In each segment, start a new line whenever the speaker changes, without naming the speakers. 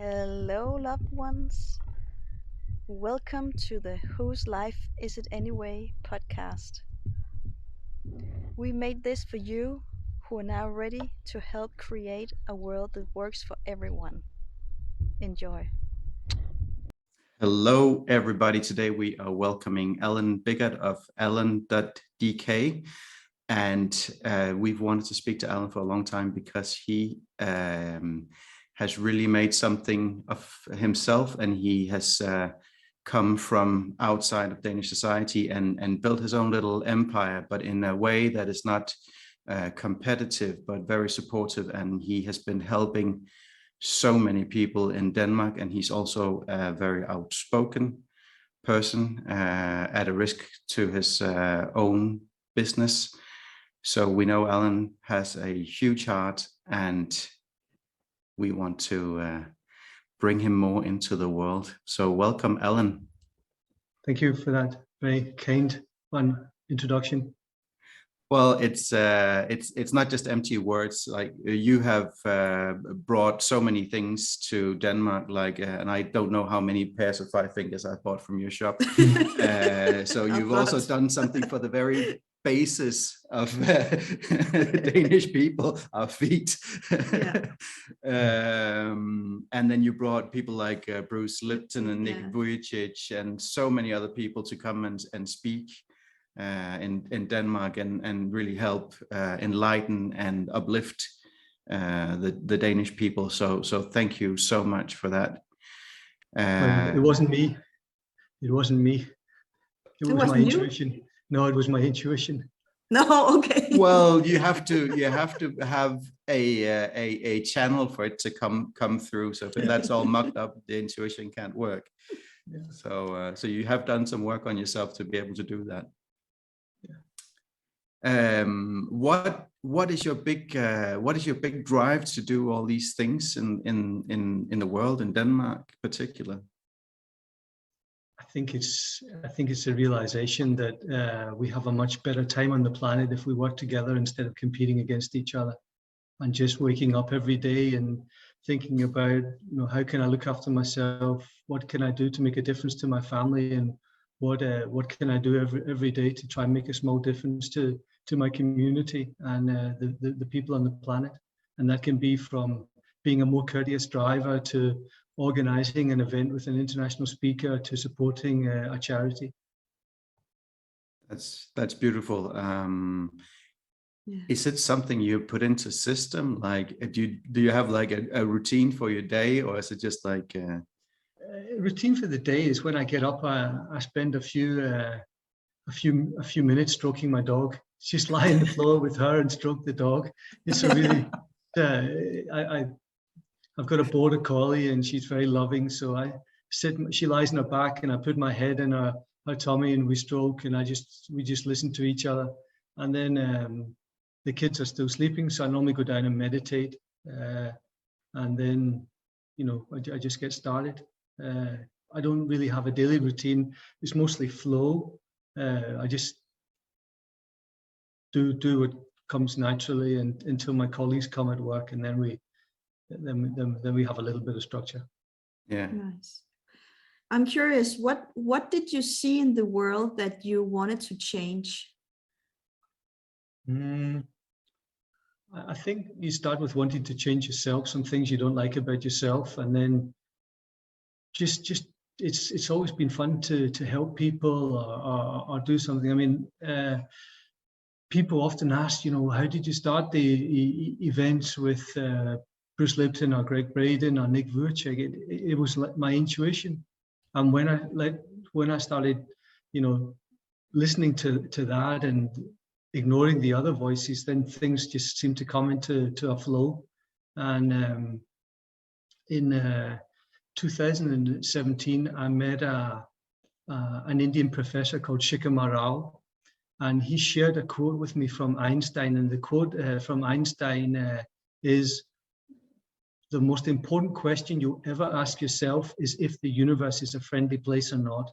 Hello, loved ones. Welcome to the Whose Life Is It Anyway podcast. We made this for you who are now ready to help create a world that works for everyone. Enjoy.
Hello, everybody. Today we are welcoming Alun Biggart of Alun.dk. And we've wanted to speak to Alun for a long time because he has really made something of himself, and he has come from outside of Danish society and built his own little empire, but in a way that is not competitive, but very supportive. And he has been helping so many people in Denmark, and he's also a very outspoken person at a risk to his own business. So we know Alun has a huge heart, and we want to bring him more into the world. So welcome, Alun.
Thank you for that very kind introduction.
Well, it's not just empty words. Like you have brought so many things to Denmark, and I don't know how many pairs of five fingers I bought from your shop. So you've also done something for the very basis of Danish people, our feet. And then you brought people like Bruce Lipton and Nick Vujicic and so many other people to come and speak in Denmark and really help enlighten and uplift the Danish people. So thank you so much for that.
It wasn't me. It wasn't me. It was my intuition. No, it was my intuition.
No, okay.
Well, you have to have a channel for it to come through. So if that's all mucked up, the intuition can't work. Yeah. So you have done some work on yourself to be able to do that. What is your big drive to do all these things in the world, in Denmark in particular?
I think it's a realization that we have a much better time on the planet if we work together instead of competing against each other, and just waking up every day and thinking about, how can I look after myself? What can I do to make a difference to my family? And what can I do every day to try and make a small difference to my community and the people on the planet? And that can be from being a more courteous driver to organizing an event with an international speaker to supporting a charity.
That's beautiful. Is it something you put into system? Like, do you have like a routine for your day, or is it just like?
Routine for the day is when I get up, I spend a few minutes stroking my dog. Just lie on the floor with her and stroke the dog. It's a really, I've got a border collie and she's very loving. So she lies on her back and I put my head in her tummy and we stroke, and we just listen to each other. And then the kids are still sleeping, so I normally go down and meditate, and then I just get started. I don't really have a daily routine. It's mostly flow. I just do what comes naturally, and until my colleagues come at work, and then we have a little bit of structure.
Yeah.
Nice. I'm curious, what did you see in the world that you wanted to change?
I think you start with wanting to change yourself, some things you don't like about yourself, and then just it's always been fun to help people or do something. I mean, people often ask, how did you start the events with Bruce Lipton or Greg Braden or Nick Vujicic? It was like my intuition, and when I started, listening to that and ignoring the other voices, then things just seemed to come into a flow. And in 2017, I met an Indian professor called Shikha Rao, and he shared a quote with me from Einstein. And the quote from Einstein is, "The most important question you'll ever ask yourself is if the universe is a friendly place or not."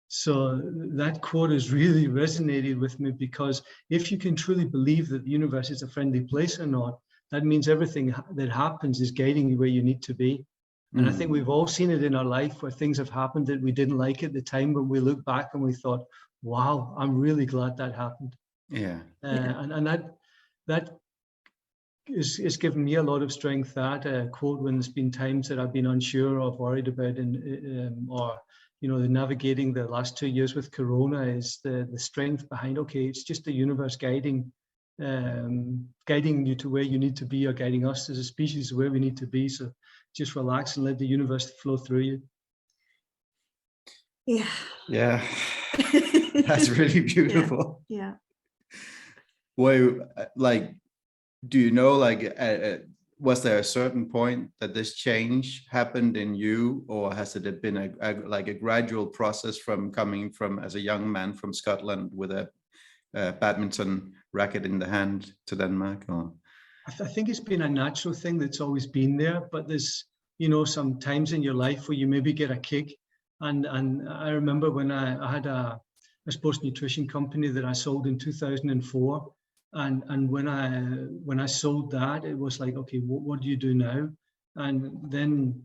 So that quote has really resonated with me, because if you can truly believe that the universe is a friendly place or not, that means everything that happens is guiding you where you need to be. And I think we've all seen it in our life where things have happened that we didn't like at the time, but we look back and we thought, wow, I'm really glad that happened.
Yeah.
And that is given me a lot of strength. That quote, when there's been times that I've been unsure or worried about, or the navigating the last 2 years with Corona, is the strength behind, okay, it's just the universe guiding you to where you need to be, or guiding us as a species where we need to be. So just relax and let the universe flow through you.
Yeah.
That's really beautiful.
Yeah.
Well, like, do you know, like, was there a certain point that this change happened in you, or has it been a gradual process from coming from as a young man from Scotland with a badminton racket in the hand to Denmark? Or
I think it's been a natural thing that's always been there, but there's some times in your life where you maybe get a kick, and I remember when I had a sports nutrition company that I sold in 2004, and when I sold that, it was like, okay, what do you do now? And then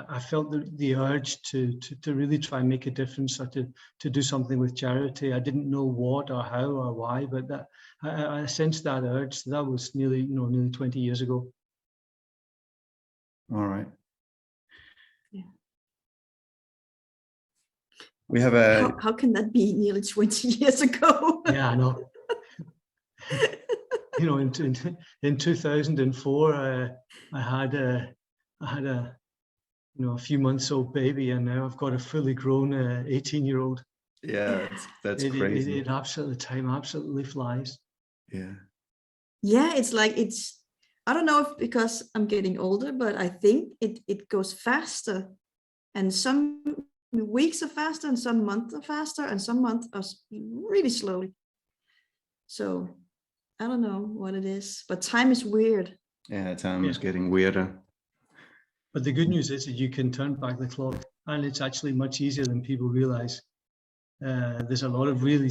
I felt the urge to really try and make a difference, or to do something with charity. I didn't know what or how or why, but that I sensed that urge. That was nearly 20 years ago.
all right.
Yeah.
We have
How can that be nearly 20 years ago?
Yeah, I know. In 2004, I had a few months old baby, and now I've got a fully grown 18-year-old.
Yeah, that's crazy.
Time absolutely flies.
Yeah.
Yeah, I don't know if because I'm getting older, but I think it goes faster, and some weeks are faster, and some months are faster, and some months are really slowly. So I don't know what it is, but time is weird.
Yeah, time is getting weirder.
But the good news is that you can turn back the clock, and it's actually much easier than people realize. There's a lot of really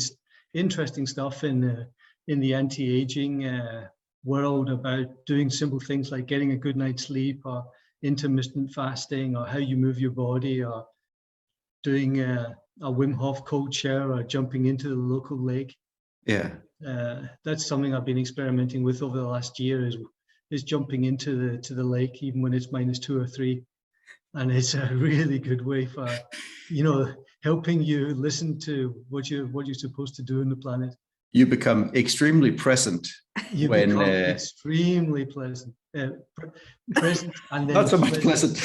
interesting stuff in the anti-aging world about doing simple things like getting a good night's sleep, or intermittent fasting, or how you move your body, or doing a Wim Hof cold shower, or jumping into the local lake.
Yeah.
That's something I've been experimenting with over the last year, is jumping into the lake even when it's -2 or 3, and it's a really good way for helping you listen to what you're supposed to do on the planet.
You become extremely present.
You become extremely present, and then
not so much pleasant.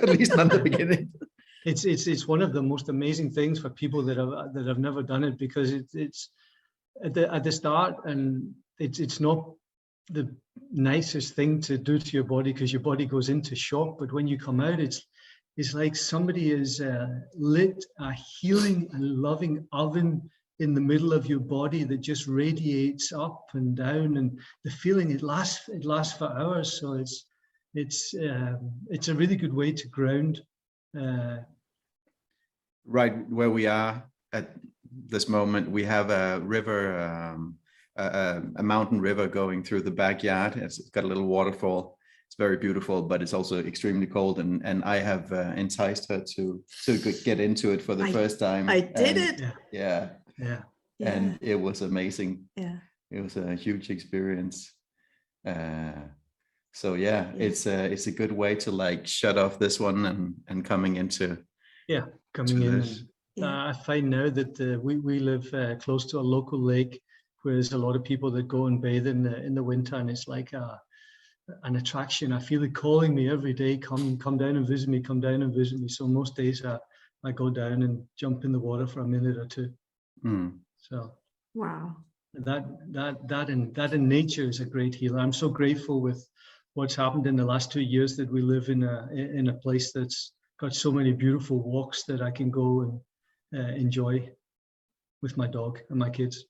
At least not at the beginning.
It's one of the most amazing things for people that have never done it, because it's at the start, and it's not the nicest thing to do to your body, because your body goes into shock. But when you come out, it's like somebody has lit a healing and loving oven in the middle of your body that just radiates up and down, and the feeling, it lasts for hours. So it's a really good way to ground.
Right where we are at this moment, we have a river, a mountain river going through the backyard. It's got a little waterfall. It's very beautiful, but it's also extremely cold. And I have enticed her to get into it for the first time.
I did it.
Yeah. And it was amazing.
Yeah.
It was a huge experience. So yeah, it's a good way to like shut off this one and coming into
coming in. I find now that we live close to a local lake where there's a lot of people that go and bathe in the winter, and it's like an attraction. I feel it calling me every day. Come down and visit me. Come down and visit me. So most days I go down and jump in the water for a minute or two. So
wow,
that in nature is a great healer. I'm so grateful with what's happened in the last 2 years that we live in a place that's got so many beautiful walks that I can go and enjoy with my dog and my kids.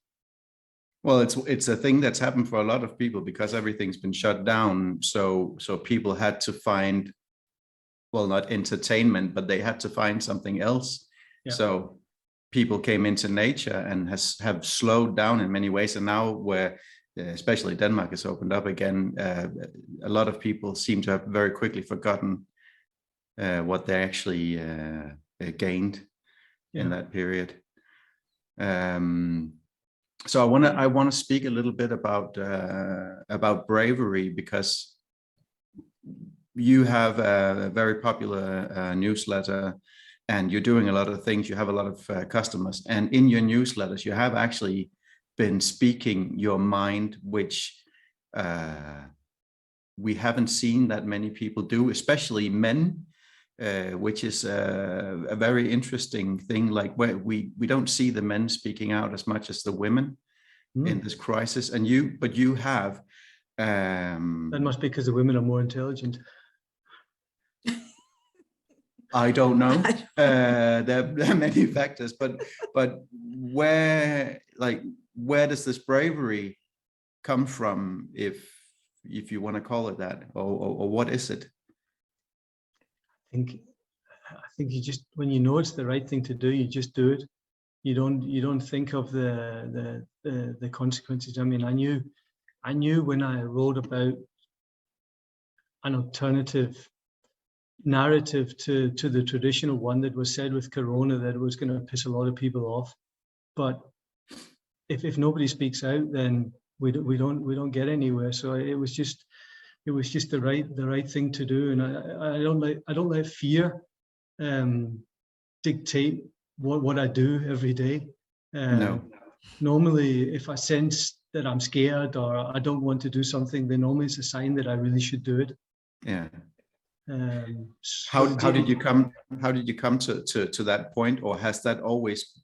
Well, it's a thing that's happened for a lot of people because everything's been shut down. So people had to find, well, not entertainment, but they had to find something else. Yeah. So people came into nature and have slowed down in many ways. And now where especially Denmark has opened up again, a lot of people seem to have very quickly forgotten what they actually gained in that period. So I want to speak a little bit about Bravery, because you have a very popular newsletter, and you're doing a lot of things. You have a lot of customers, and in your newsletters, you have actually been speaking your mind, which we haven't seen that many people do, especially men, which is a very interesting thing. Like, where we don't see the men speaking out as much as the women in this crisis, and you have.
That must be because the women are more intelligent.
I don't know. There are many factors, but where does this bravery come from, if you want to call it that, or what is it?
I think you just, when you know it's the right thing to do, you just do it. You don't think of the consequences. I mean, I knew when I wrote about an alternative narrative to the traditional one that was said with Corona, that it was going to piss a lot of people off. But if nobody speaks out, then we don't get anywhere. So it was just the right thing to do. And I don't let fear dictate what I do every day.
No.
Normally, if I sense that I'm scared or I don't want to do something, then normally it's a sign that I really should do it.
Yeah.
So
how did you come to that point, or has that always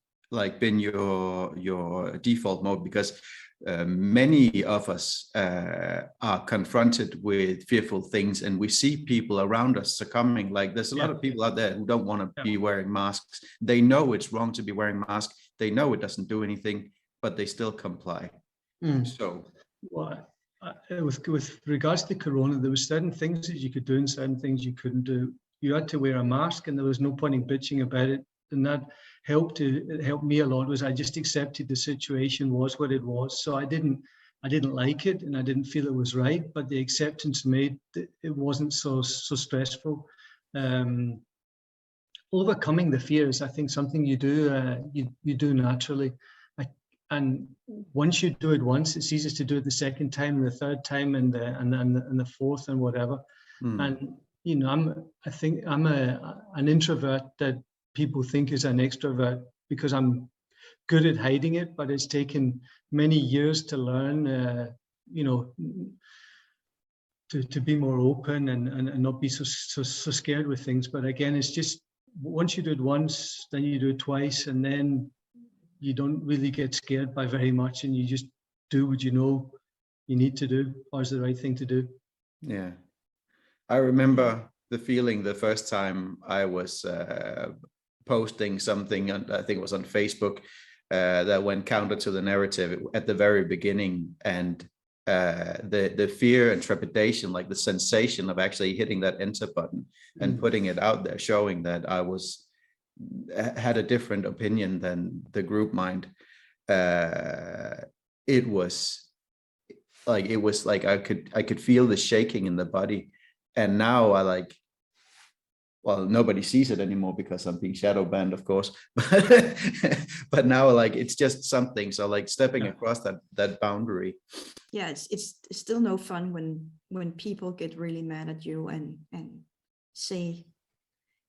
been your default mode? Because many of us are confronted with fearful things, and we see people around us succumbing. Like, there's a lot of people out there who don't want to be wearing masks. They know it's wrong to be wearing masks. They know it doesn't do anything, but they still comply. So,
well, with regards to Corona, there were certain things that you could do and certain things you couldn't do. You had to wear a mask, and there was no point in bitching about it. And that helped me a lot. Was I just accepted the situation was what it was. So I didn't like it, and I didn't feel it was right. But the acceptance made it wasn't so stressful. Overcoming the fear is, I think, something you do you do naturally. And once you do it once, it's easier to do it the second time, and the third time, and the fourth, and whatever. And I think I'm an introvert that people think is an extrovert, because I'm good at hiding it. But it's taken many years to learn, to be more open and not be so scared with things. But again, it's just, once you do it once, then you do it twice, and then you don't really get scared by very much, and you just do what you know you need to do, or is the right thing to do.
Yeah. I remember the feeling the first time I was posting something, I think it was on Facebook, that went counter to the narrative at the very beginning. And the fear and trepidation, like the sensation of actually hitting that enter button and putting it out there, showing that I had a different opinion than the group mind. It was like I could feel the shaking in the body. And now well, nobody sees it anymore because I'm being shadow banned, of course. But now, it's just something. So stepping across that boundary.
Yeah, it's still no fun when people get really mad at you and say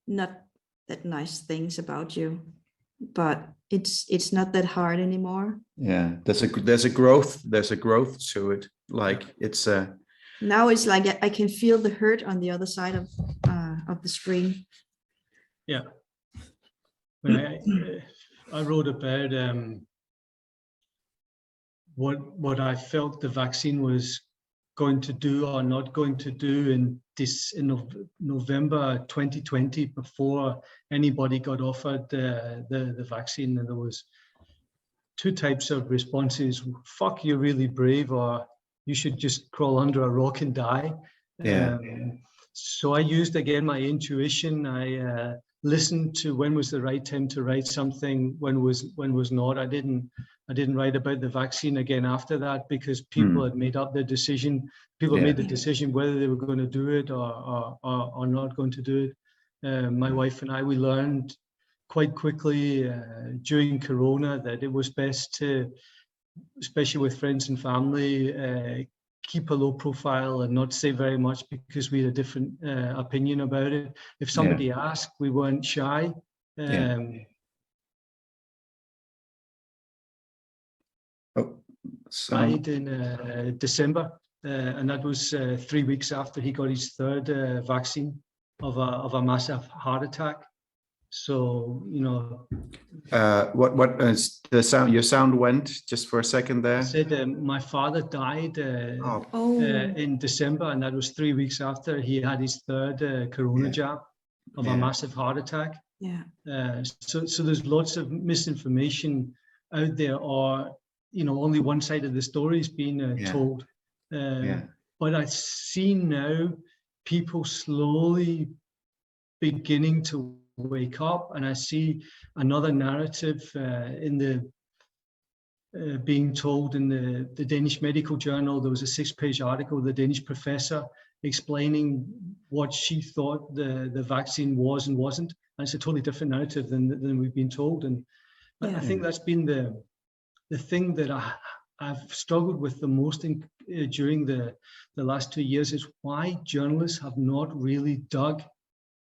not that nice things about you. But it's not that hard anymore.
Yeah, there's a growth to it. It's
now it's like I can feel the hurt on the other side of the screen.
Yeah. When I wrote about what I felt the vaccine was going to do or not going to do in November 2020, before anybody got offered the vaccine. And there was two types of responses: fuck, you're really brave, or you should just crawl under a rock and die.
Yeah.
So I used, again, my intuition. I listened to when was the right time to write something, when was not. I didn't I didn't write about the vaccine again after that, because people had made up their decision. People made the decision whether they were going to do it or not going to do it. My wife and I, we learned quite quickly during Corona that it was best to, especially with friends and family, keep a low profile and not say very much, because we had a different opinion about it. If somebody asked, we weren't shy. Died in December, and that was 3 weeks after he got his third vaccine of a massive heart attack. So, you know.
What is the sound? Your sound went just for a second there.
I said my father died in December, and that was 3 weeks after he had his third corona jab of a massive heart attack. So there's lots of misinformation out there, or, you know, only one side of the story is being told. But I see now people slowly beginning to wake up, and I see another narrative in the being told in the Danish Medical Journal. There was a 6-page article, the Danish professor explaining what she thought the vaccine was and wasn't, and it's a totally different narrative than we've been told. And I think that's been the thing that I've struggled with the most during the last 2 years, is why journalists have not really dug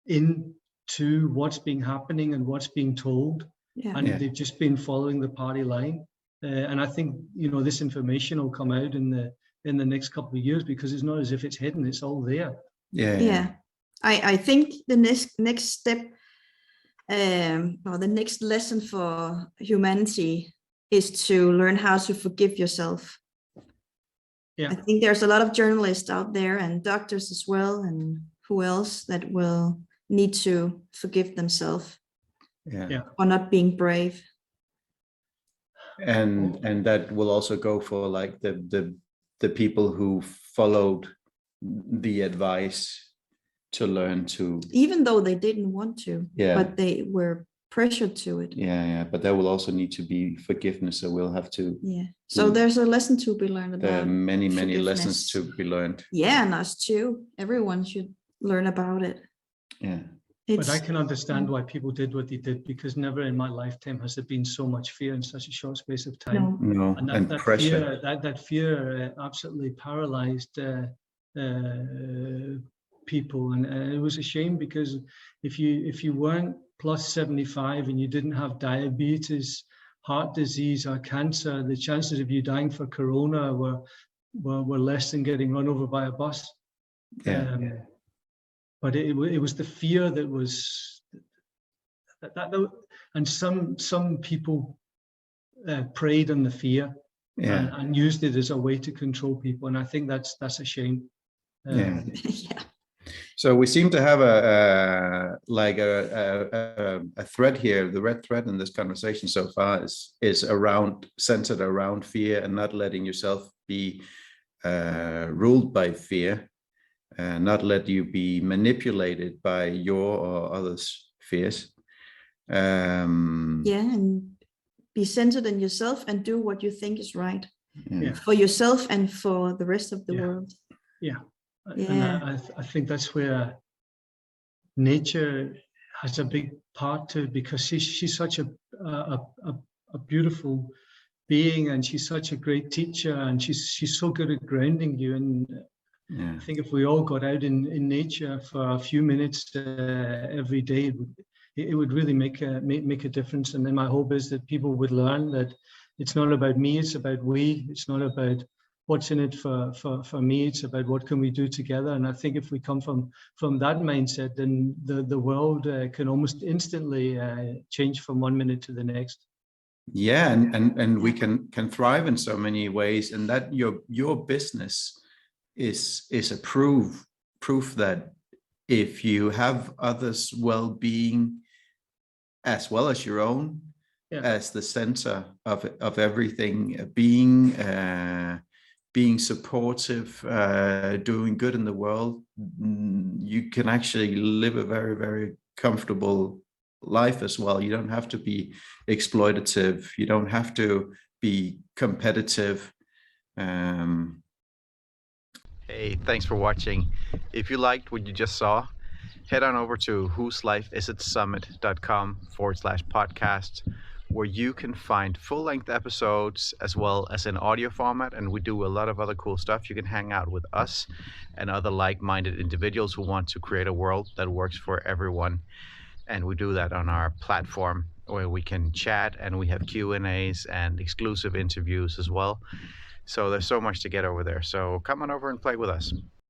into what's been happening and what's being told, and they've just been following the party line. And I think, you know, this information will come out in the next couple of years, because it's not as if it's hidden; it's all there.
I think the next step, or the next lesson for humanity, is to learn how to forgive yourself. I think there's a lot of journalists out there, and doctors as well, and who else, that will need to forgive themselves for not being brave.
And that will also go for like the people who followed the advice to learn to,
even though they didn't want to, but they were pressured to it.
But there will also need to be forgiveness, so we'll have to
so there's a lesson to be learned about.
There are many lessons to be learned.
And us too. Everyone should learn about it.
But I can understand why people did what they did, because never in my lifetime has there been so much fear in such a short space of time.
No.
And that
pressure.
That fear absolutely paralyzed people, and it was a shame, because if you weren't plus 75 and you didn't have diabetes, heart disease, or cancer, the chances of you dying for corona were less than getting run over by a bus. But it was the fear that was that and some people preyed on the fear and used it as a way to control people, and I think that's a shame.
So we seem to have a thread here. The red thread in this conversation so far is centered around fear, and not letting yourself be ruled by fear, not let you be manipulated by your or others' fears.
And be centered in yourself and do what you think is right for yourself and for the rest of the world.
And I think that's where nature has a big part to, because she's such a beautiful being, and she's such a great teacher, and she's so good at grounding you. And I think if we all got out in nature for a few minutes every day, it would really make a difference. And then my hope is that people would learn that it's not about me, it's about we. It's not about what's in it for me, it's about what can we do together. And I think if we come from that mindset, then the world can almost instantly change from 1 minute to the next.
And we can thrive in so many ways, and that your business is a proof that if you have others' well-being as well as your own as the center of everything, being supportive, doing good in the world, you can actually live a very, very comfortable life as well. You don't have to be exploitative. You don't have to be competitive. Hey, thanks for watching. If you liked what you just saw, head on over to whoselifeisitsummit.com/podcast, where you can find full-length episodes as well as in audio format, and we do a lot of other cool stuff. You can hang out with us and other like-minded individuals who want to create a world that works for everyone, and we do that on our platform where we can chat, and we have Q&As and exclusive interviews as well. So there's so much to get over there. So come on over and play with us.